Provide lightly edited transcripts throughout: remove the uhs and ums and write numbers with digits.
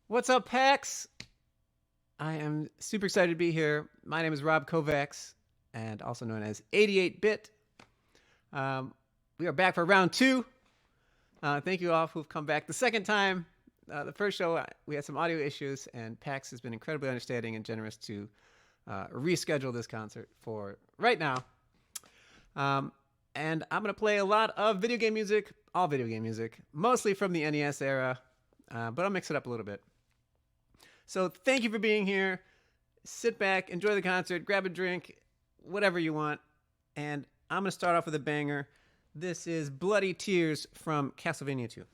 What's up, PAX? I am super excited to be here. My name is Rob Kovacs, and also known as 88-Bit. We are back for round two. Thank you all who've come back the second time. The first show, we had some audio issues, and PAX has been incredibly understanding and generous to reschedule this concert for right now. And I'm going to play a lot of video game music, all video game music, mostly from the NES era, but I'll mix it up a little bit. So thank you for being here. Sit back, enjoy the concert, grab a drink, whatever you want. And I'm going to start off with a banger. This is Bloody Tears from Castlevania 2.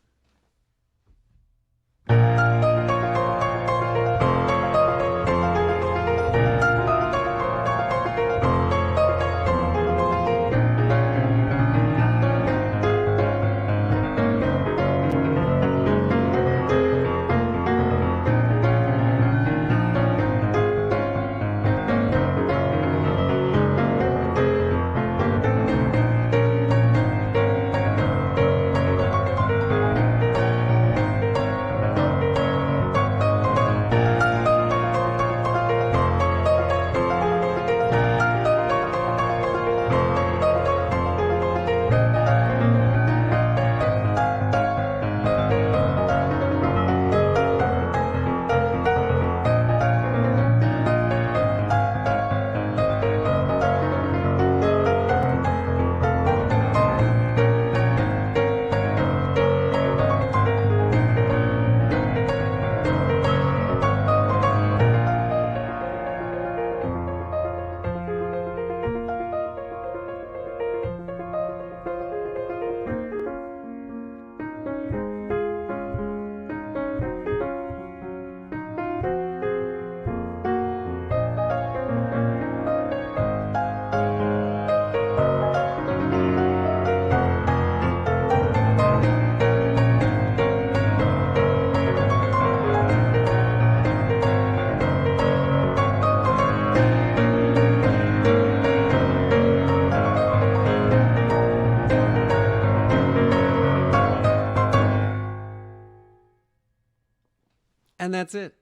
And that's it.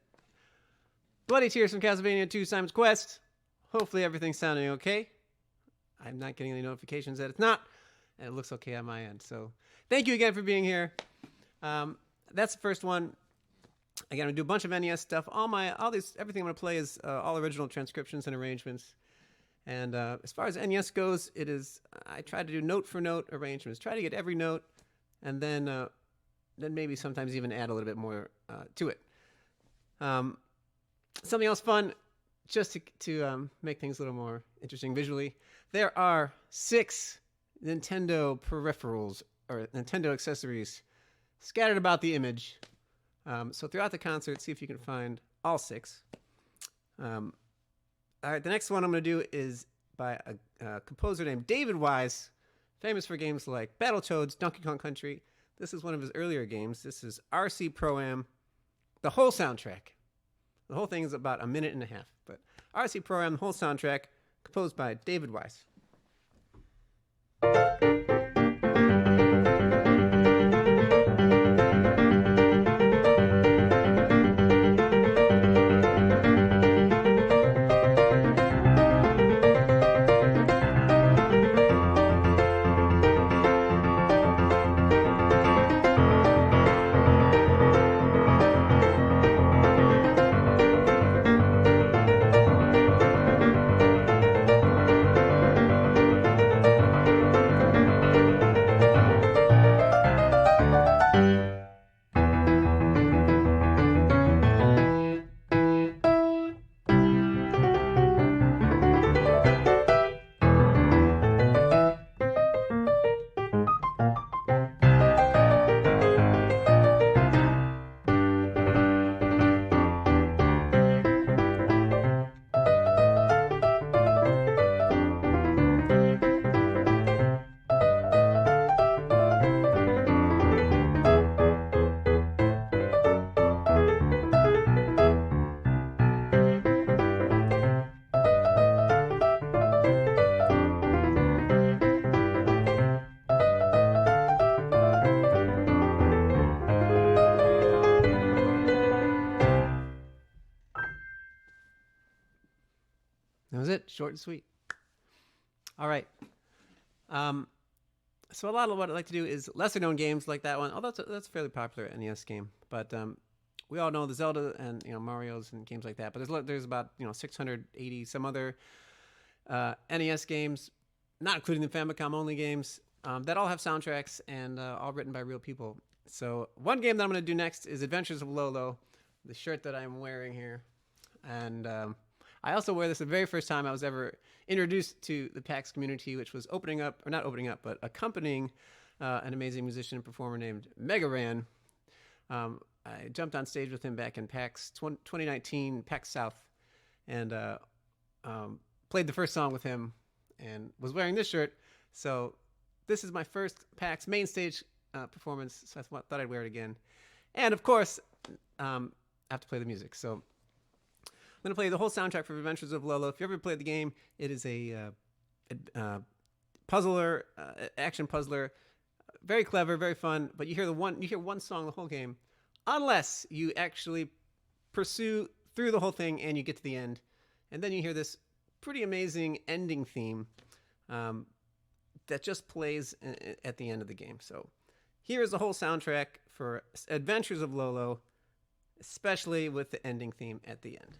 Bloody Tears from Castlevania 2 Simon's Quest. Hopefully everything's sounding okay. I'm not getting any notifications that it's not. And it looks okay on my end. So thank you again for being here. That's the first one. Again, I'm going to do a bunch of NES stuff. Everything I'm going to play is all original transcriptions and arrangements. And as far as NES goes, I try to do note for note arrangements. Try to get every note, and then maybe sometimes even add a little bit more to it. Something else fun, just to make things a little more interesting visually. There are 6 Nintendo peripherals or Nintendo accessories scattered about the image. So throughout the concert, see if you can find all 6. All right, the next one I'm going to do is by a composer named David Wise, famous for games like Battletoads, Donkey Kong Country. This is one of his earlier games. This is RC Pro-Am. The whole soundtrack. The whole thing is about a minute and a half. But RC Pro-Am, the whole soundtrack, composed by David Wise. it. Short and sweet. All right. So a lot of what I like to do is lesser known games like that one. Although that's a fairly popular NES game, but we all know the Zelda and Mario's and games like that. But there's about 680 some other NES games, not including the Famicom only games, that all have soundtracks and all written by real people. So one game that I'm going to do next is Adventures of Lolo, the shirt that I'm wearing here, and I also wear this the very first time I was ever introduced to the PAX community, which was not opening up, but accompanying an amazing musician and performer named Mega Ran. I jumped on stage with him back in PAX 2019, PAX South, and played the first song with him and was wearing this shirt. So this is my first PAX main stage performance, so I thought I'd wear it again. And of course, I have to play the music. So I'm going to play the whole soundtrack for Adventures of Lolo. If you ever played the game, it is a puzzler, action puzzler, very clever, very fun. But you hear one song the whole game, unless you actually pursue through the whole thing and you get to the end, and then you hear this pretty amazing ending theme that just plays at the end of the game. So here is the whole soundtrack for Adventures of Lolo, especially with the ending theme at the end.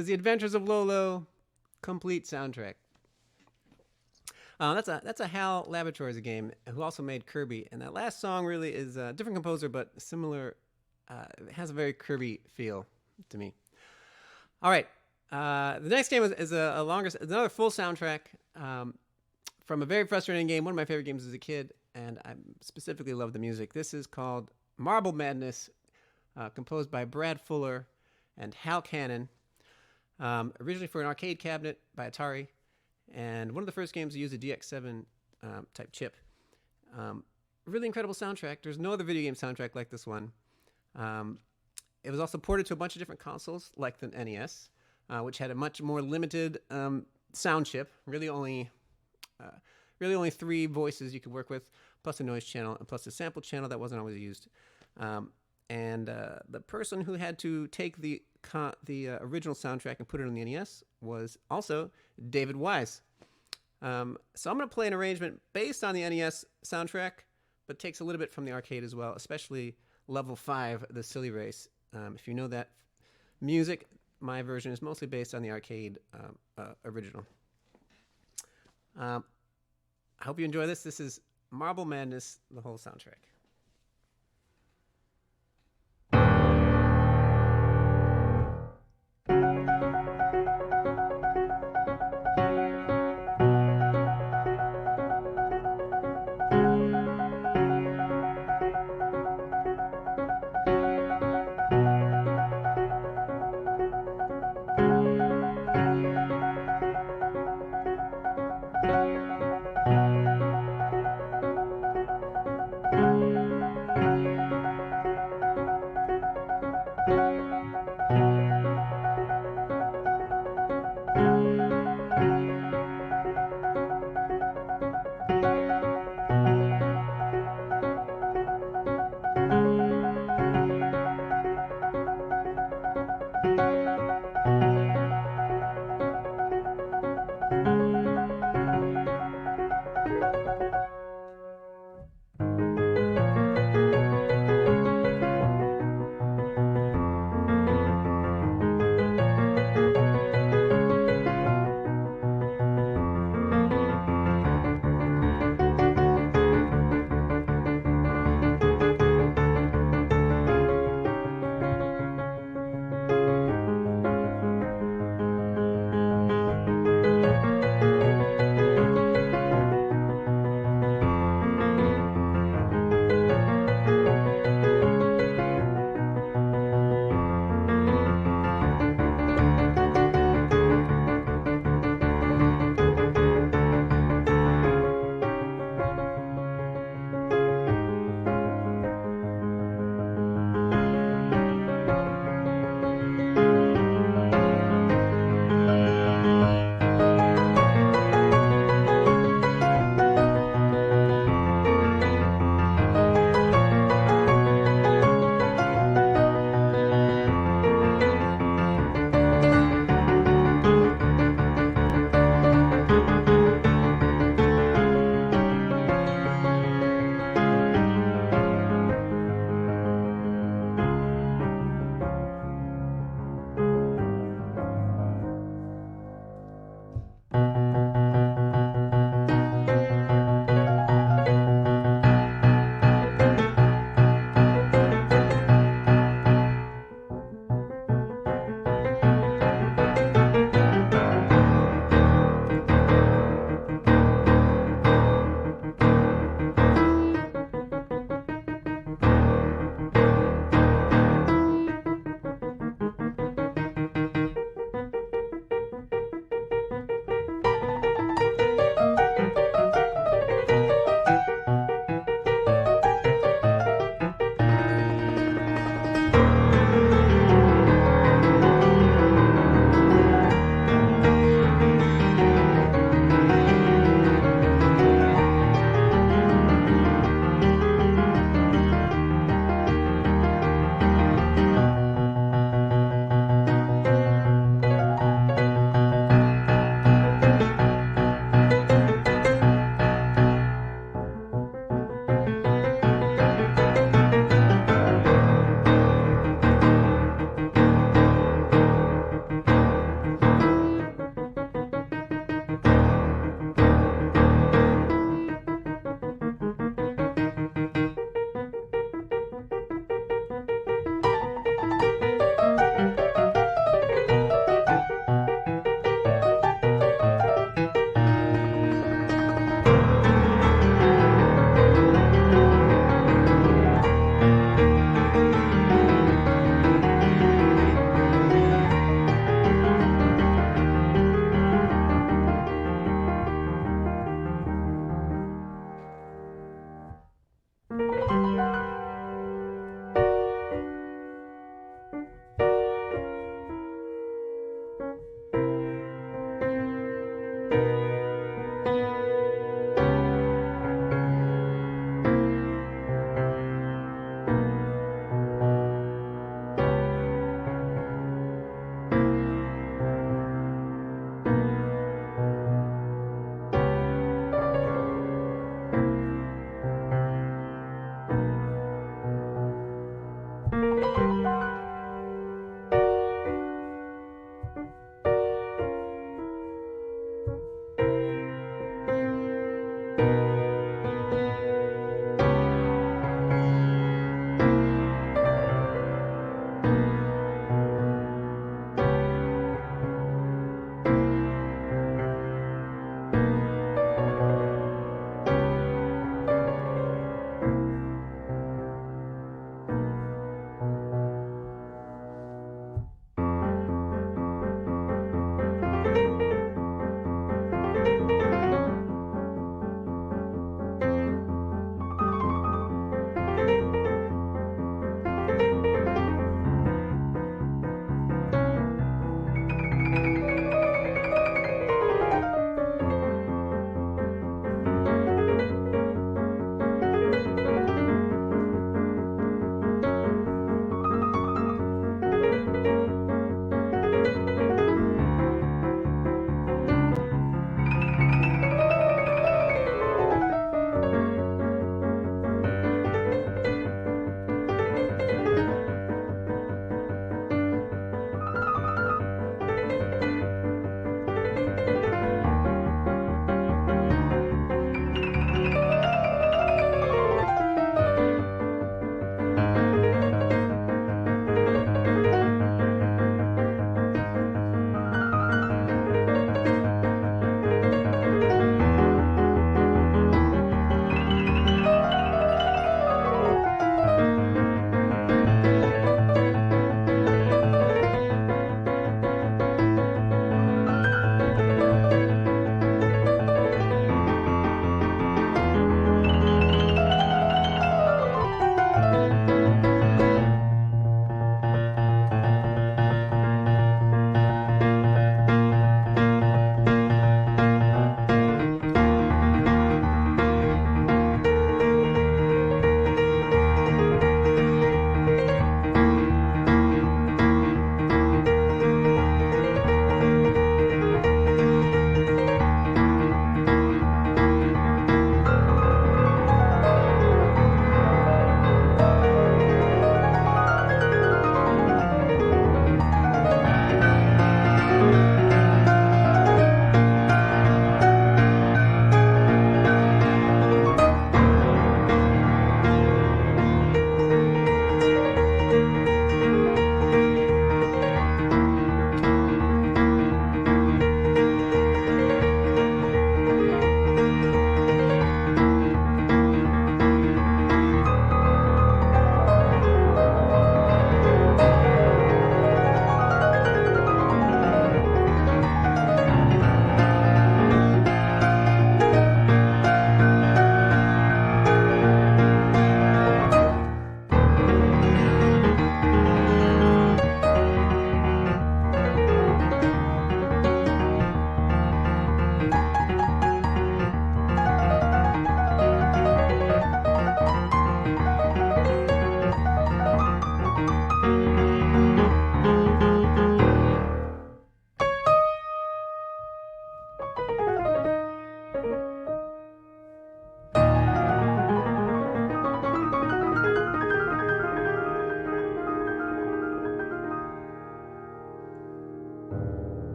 is The Adventures of Lolo, complete soundtrack. That's a Hal Laboratories game who also made Kirby, and that last song really is a different composer but similar. It has a very Kirby feel to me. All right, the next game is another full soundtrack from a very frustrating game. One of my favorite games as a kid, and I specifically love the music. This is called Marble Madness, composed by Brad Fuller and Hal Cannon, originally for an arcade cabinet by Atari. And one of the first games to use a DX7 type chip. Really incredible soundtrack. There's no other video game soundtrack like this one. It was also ported to a bunch of different consoles, like the NES, which had a much more limited sound chip. Really only 3 voices you could work with, plus a noise channel, and plus a sample channel that wasn't always used. And the person who had to take the original soundtrack and put it on the NES was also David Wise. So I'm going to play an arrangement based on the NES soundtrack, but takes a little bit from the arcade as well, especially level 5, the Silly Race. If you know that music, my version is mostly based on the arcade original. I hope you enjoy this. This is Marble Madness, the whole soundtrack.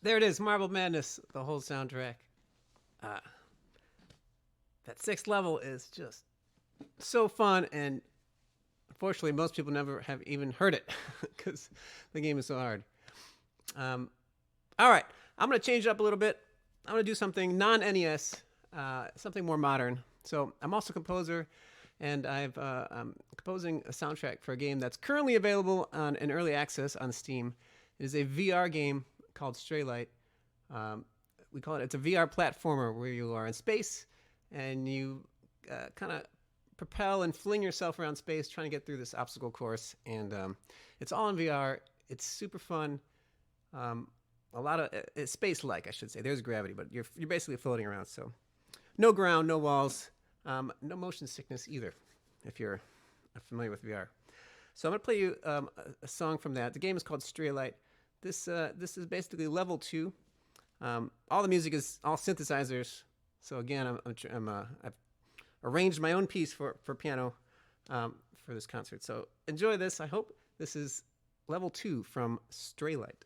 There it is, Marble Madness, the whole soundtrack. Uh, that sixth level is just so fun, and unfortunately, most people never have even heard it because the game is so hard. All right, I'm going to change it up a little bit. I'm going to do something non-NES, something more modern. So I'm also a composer, and I'm composing a soundtrack for a game that's currently available in early access on Steam. It is a VR game called Straylight. We call it's a VR platformer where you are in space and you kind of propel and fling yourself around space trying to get through this obstacle course. And it's all in VR. It's super fun. A lot of it's space-like, I should say. There's gravity, but you're basically floating around. So no ground, no walls, no motion sickness either, if you're familiar with VR. So I'm going to play you a song from that. The game is called Straylight. This is basically level 2. All the music is all synthesizers. So again, I've arranged my own piece for piano for this concert. So enjoy this. I hope this is level 2 from Straylight.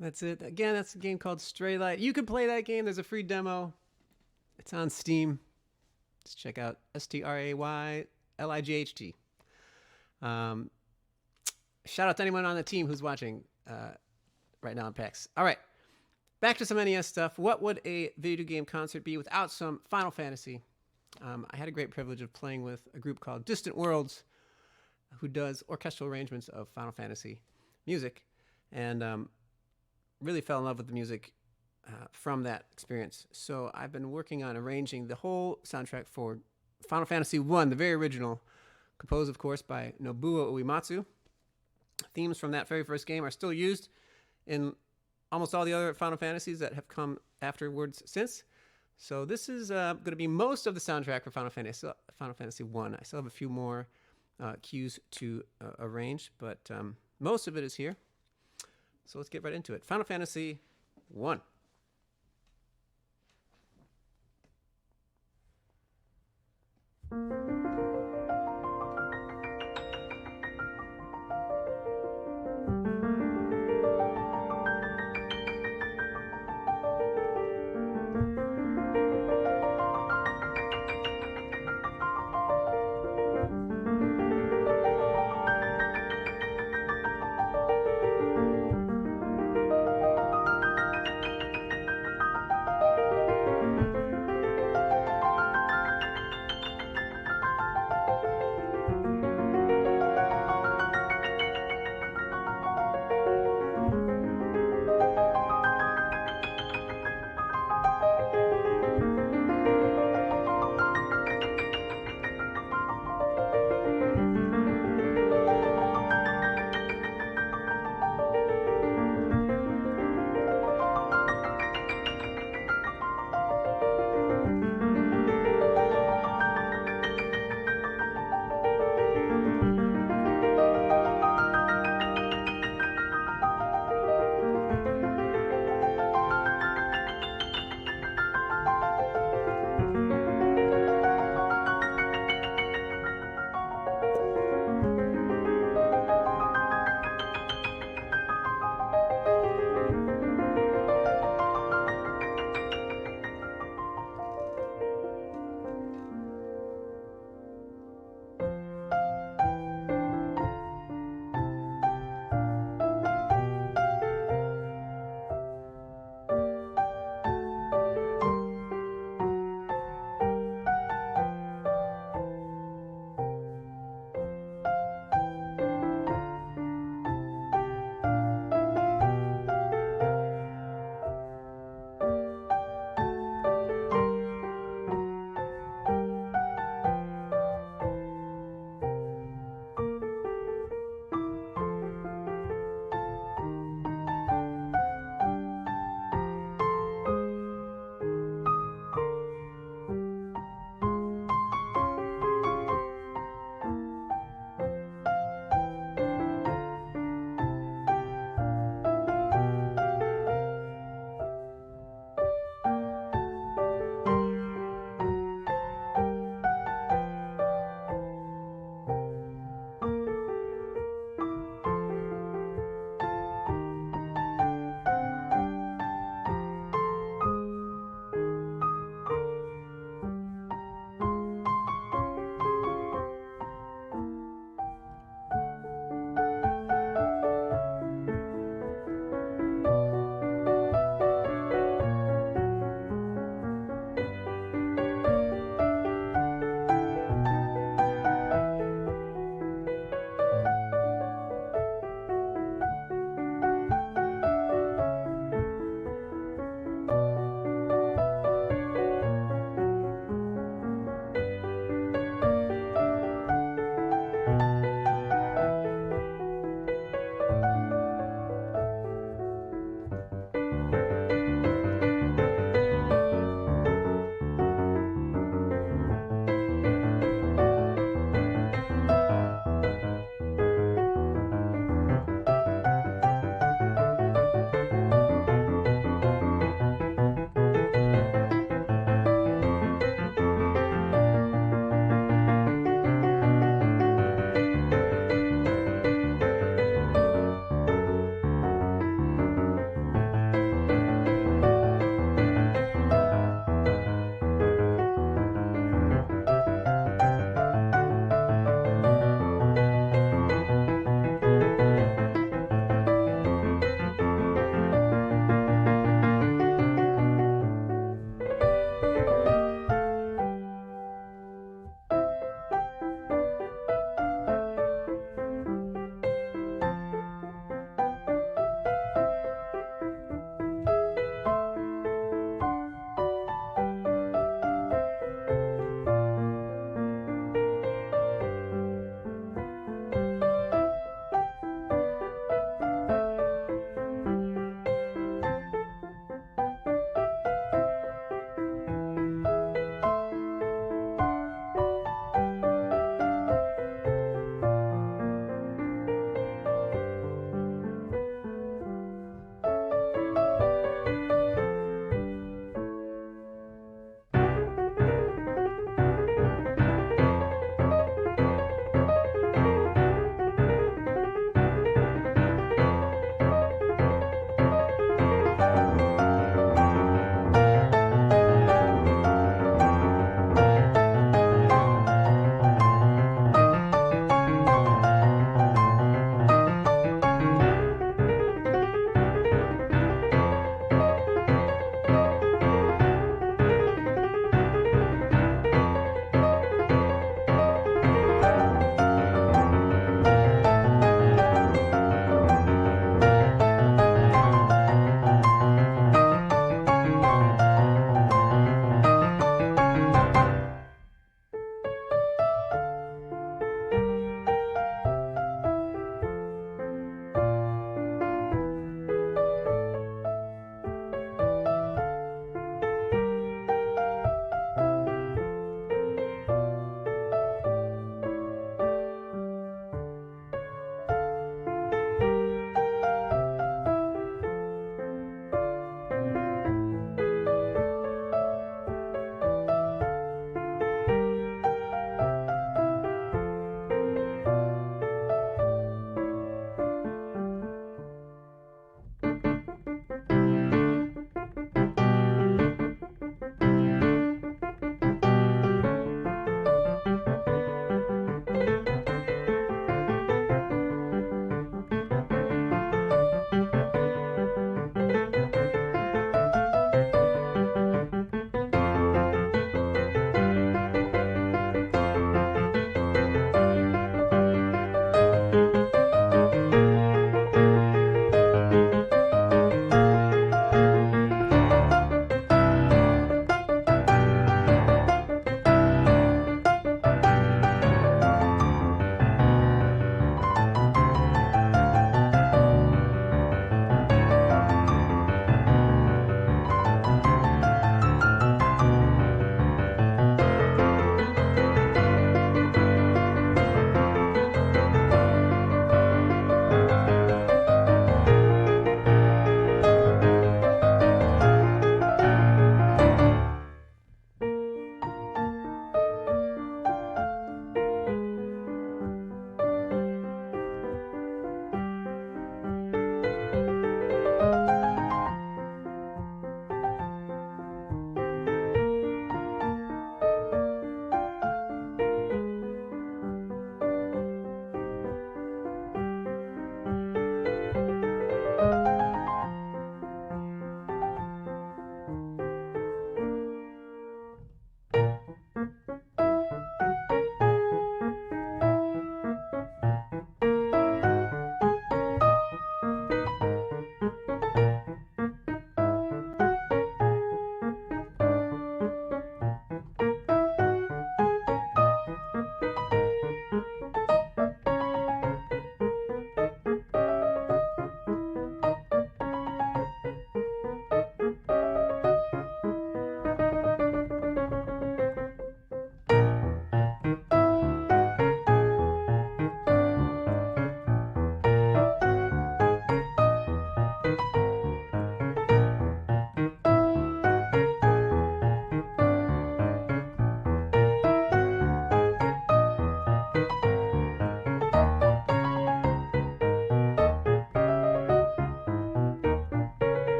That's it. Again, that's a game called Straylight. You can play that game. There's a free demo. It's on Steam. Just check out Straylight. Shout out to anyone on the team who's watching right now on PAX. All right, back to some NES stuff. What would a video game concert be without some Final Fantasy? I had a great privilege of playing with a group called Distant Worlds, who does orchestral arrangements of Final Fantasy music, and really fell in love with the music from that experience. So I've been working on arranging the whole soundtrack for Final Fantasy I, the very original, composed, of course, by Nobuo Uematsu. Themes from that very first game are still used in almost all the other Final Fantasies that have come afterwards since. So this is going to be most of the soundtrack for Final Fantasy I. I still have a few more cues to arrange, but most of it is here. So let's get right into it. Final Fantasy I.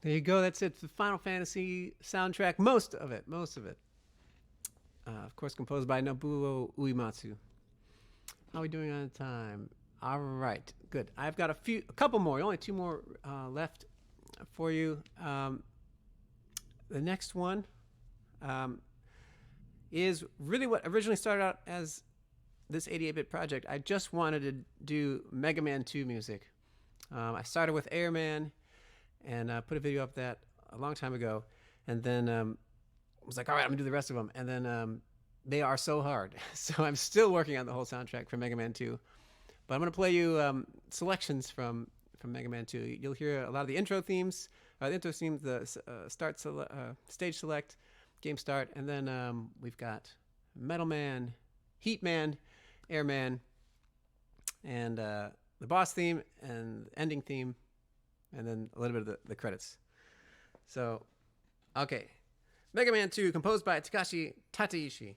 There you go. That's it for the Final Fantasy soundtrack. Most of it. Of course, composed by Nobuo Uematsu. How are we doing on time? All right, good. I've got a couple more. Only two more left for you. The next one is really what originally started out as this 88-bit project. I just wanted to do Mega Man 2 music. I started with Airman and put a video up that a long time ago, and then was like, all right, I'm gonna do the rest of them. And then they are so hard, so I'm still working on the whole soundtrack for Mega Man 2. But I'm gonna play you selections from Mega Man 2. You'll hear a lot of the intro themes, the stage select, game start, and then we've got Metal Man, Heat Man, Airman, and the boss theme and the ending theme, and then a little bit of the credits. So, okay. Mega Man 2, composed by Takashi Tateishi.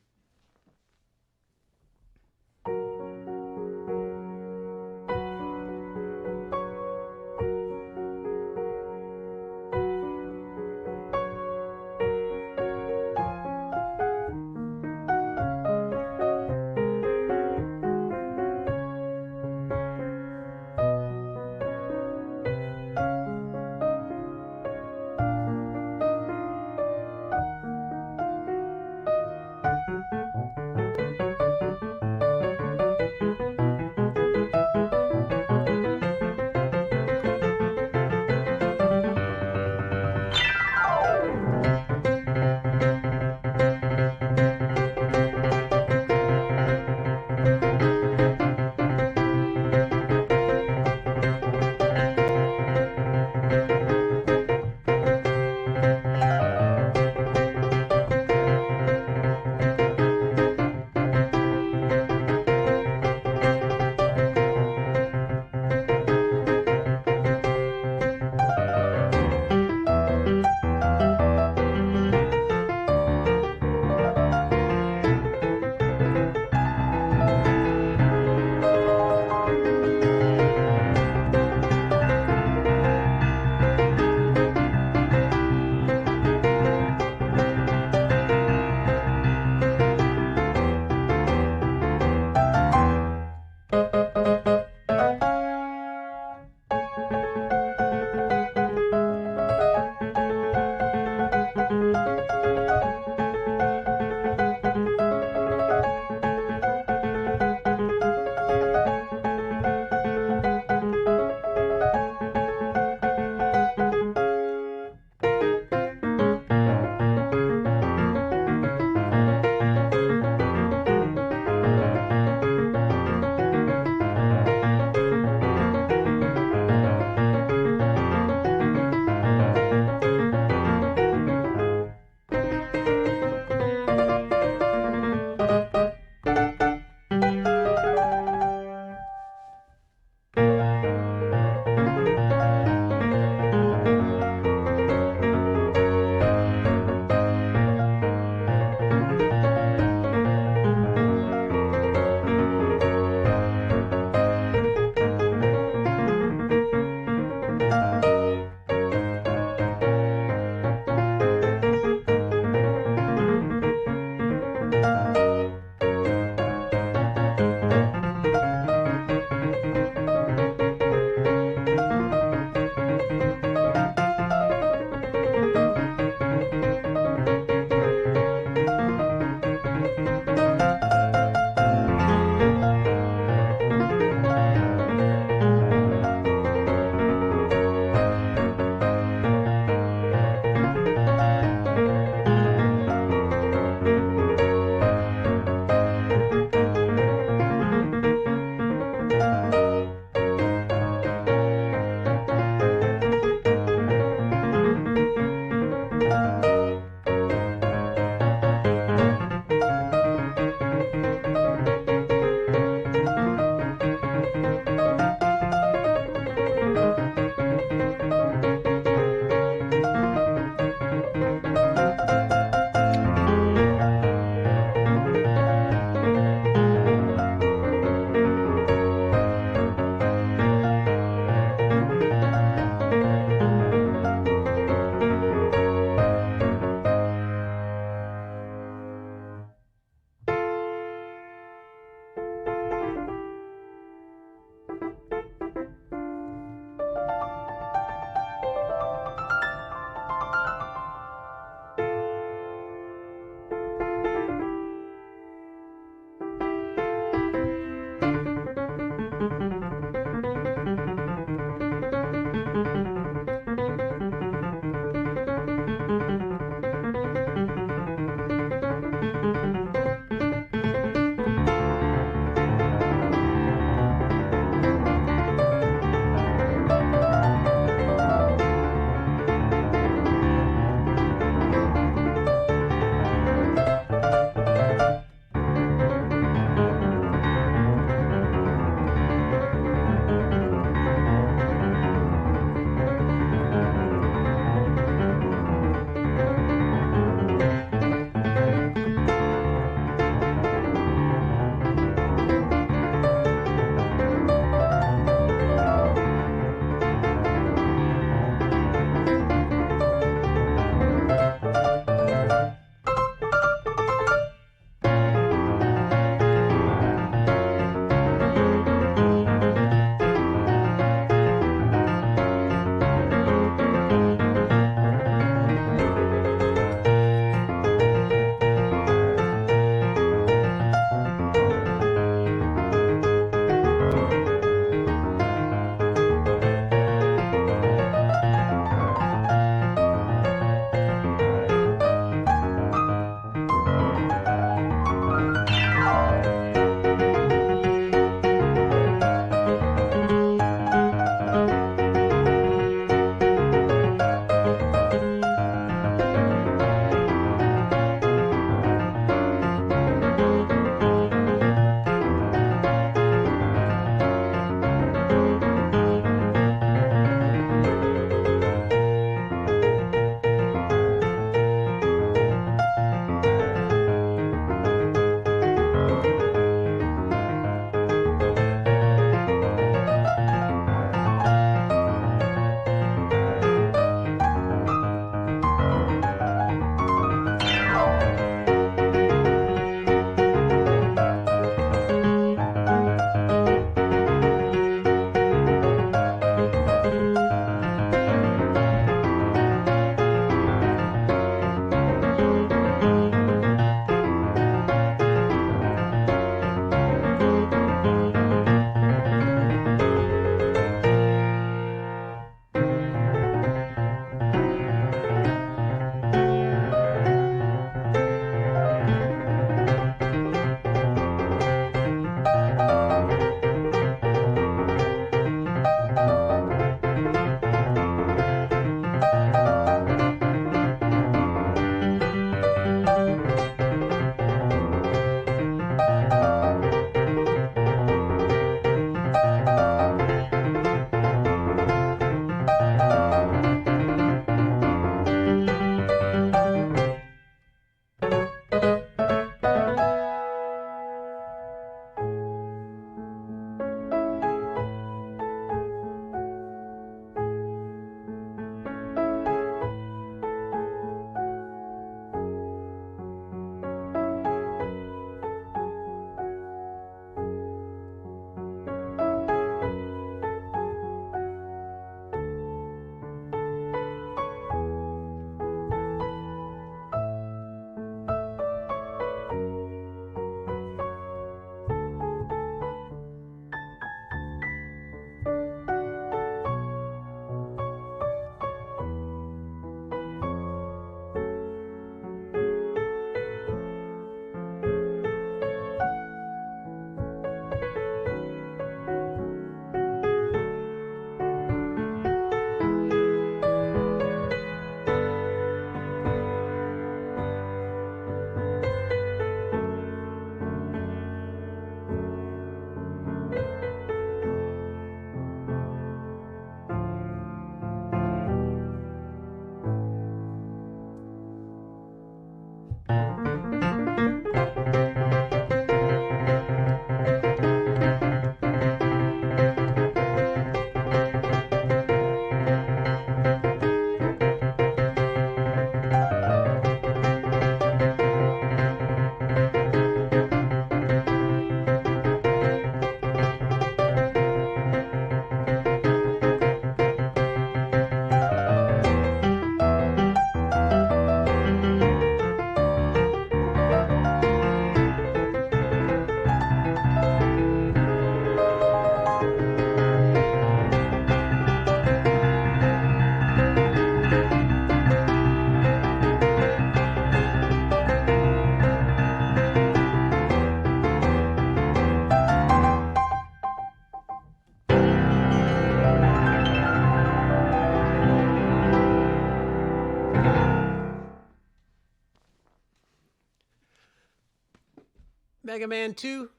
Mega Man 2.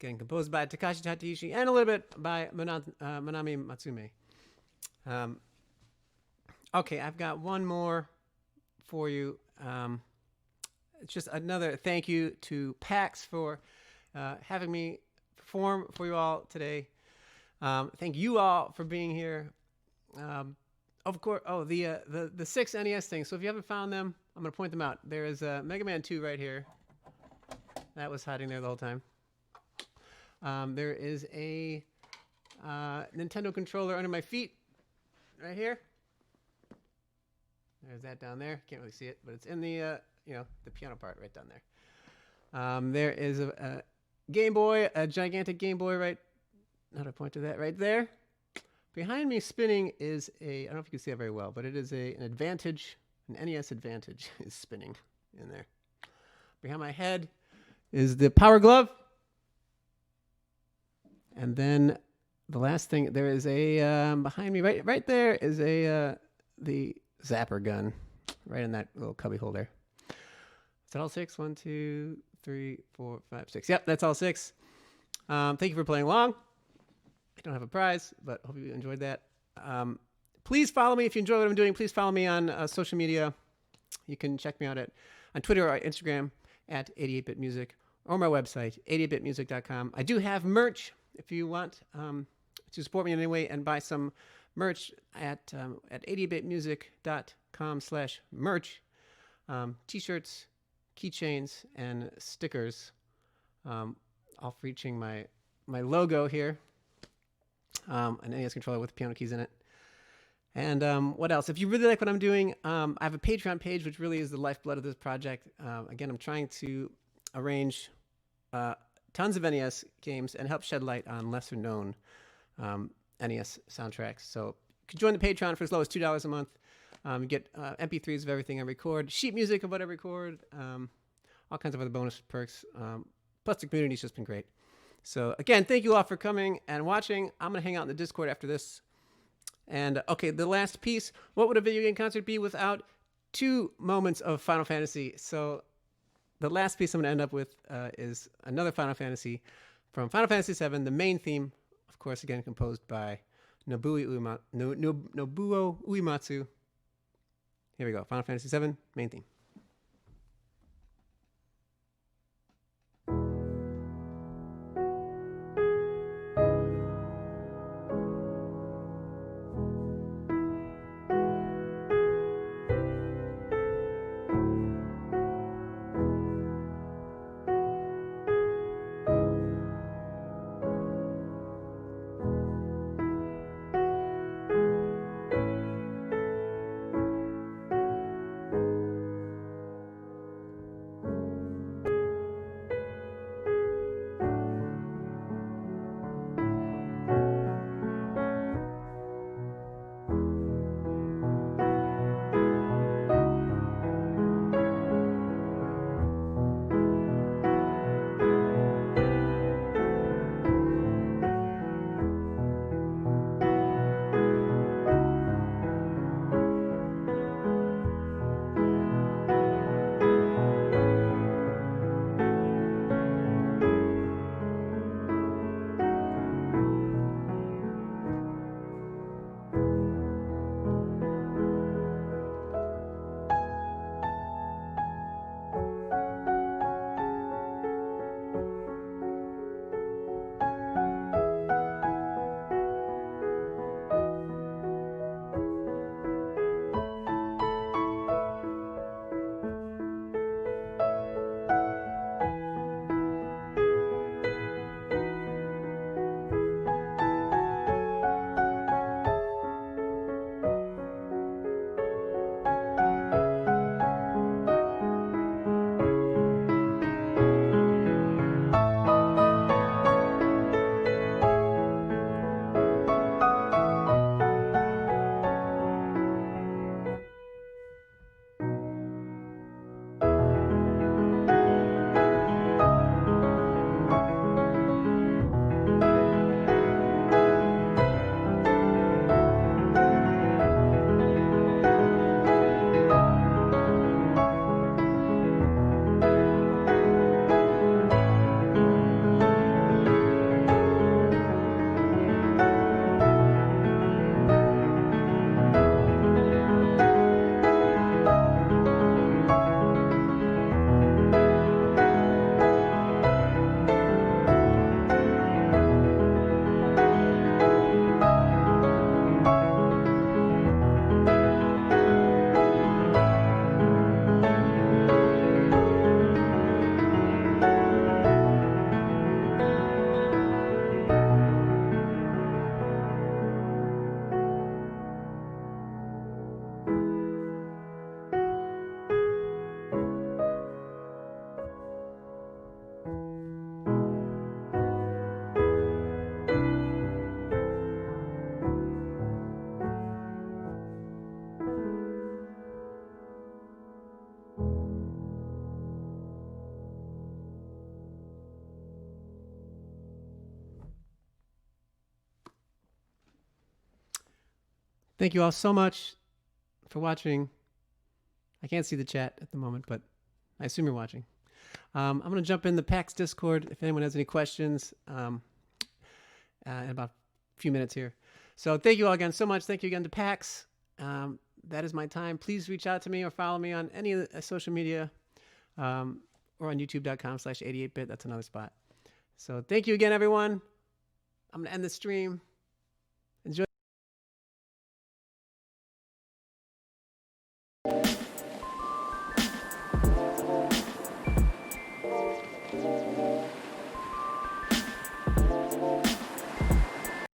Again, composed by Takashi Tateishi and a little bit by Manami Matsume. Okay, I've got one more for you. It's just another thank you to PAX for having me perform for you all today. Thank you all for being here. Of course, the 6 NES things. So if you haven't found them, I'm going to point them out. There is Mega Man 2 right here. That was hiding there the whole time. There is a Nintendo controller under my feet right here. There's that down there. Can't really see it, but it's in the the piano part right down there. There is a Game Boy, a gigantic Game Boy right. How do I point to that? Right there. Behind me spinning is I don't know if you can see it very well, but it is an Advantage, an NES Advantage is spinning in there. Behind my head is the Power Glove. And then the last thing, there is a, behind me, right there is the Zapper gun, right in that little cubby hole there. Is that all 6? 1, 2, 3, 4, 5, 6. Yep, that's all 6. Thank you for playing along. I don't have a prize, but hope you enjoyed that. Please follow me if you enjoy what I'm doing. Please follow me on social media. You can check me out on Twitter or Instagram at 88bitmusic or my website, 88bitmusic.com. I do have merch if you want to support me in any way and buy some merch at 88bitmusic.com/merch. T-shirts, keychains, and stickers, all featuring my logo here. An NES controller with piano keys in it. And what else? If you really like what I'm doing, I have a Patreon page, which really is the lifeblood of this project. Again, I'm trying to arrange tons of NES games and help shed light on lesser known NES soundtracks. So you can join the Patreon for as low as $2 a month. You get MP3s of everything I record, sheet music of what I record, all kinds of other bonus perks. Plus the community's just been great. So again, thank you all for coming and watching. I'm going to hang out in the Discord after this. And okay, the last piece, what would a video game concert be without 2 moments of Final Fantasy? So the last piece I'm going to end up with is another Final Fantasy from Final Fantasy VII, the main theme, of course, again, composed by Nobuo Uematsu. Here we go, Final Fantasy VII, main theme. Thank you all so much for watching. I can't see the chat at the moment, but I assume you're watching. I'm going to jump in the PAX Discord if anyone has any questions in about a few minutes here. So thank you all again so much. Thank you again to PAX. That is my time. Please reach out to me or follow me on any of the social media or on youtube.com/88bit. That's another spot. So thank you again, everyone. I'm going to end the stream.